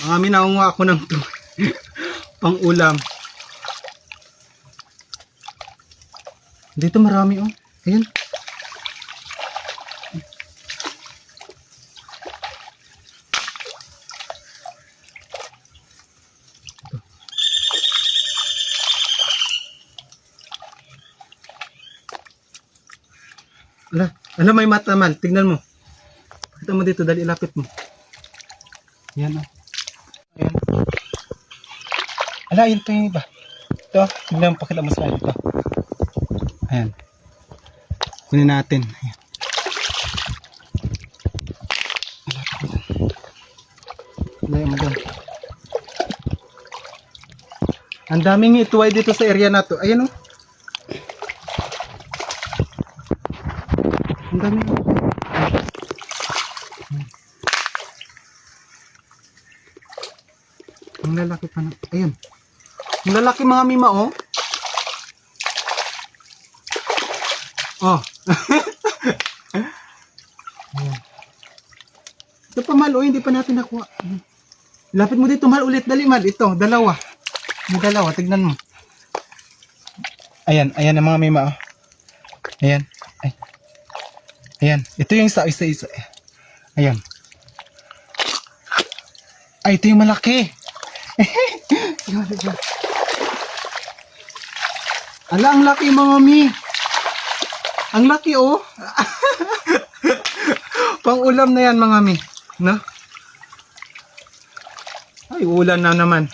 Naunga ako ng pang ulam. Dito marami oh. Ayun. Ala, may mata man. Tignan mo. Pakita mo dito, dali lapit mo. Yan oh. Ayan. Ala, yun to yung iba. Ito, tignan mo, pakita mo sa akin ito. Ayan. Kunin natin. Ayan. Ayan mo dyan. Ang daming ituway dito sa area na to. Ayan oh. Ang daming ang lalaki pa na. Ayan. Ang lalaki mga mima oh. Oh. Ayan. Ito pa mal oh, hindi pa natin nakuha. Lapit mo dito mal ulit, dali mal. Ito, dalawa. May dalawa, tignan mo. Ayan, ayan ang mga mima oh. Ayan. Ay. Ayan, ito yung isa. Ayan. Ay, ito yung malaki. Ala, ang laki mga mi. Ang laki oh. Pang ulam na yan mga mi. No? Ay, ulan na naman.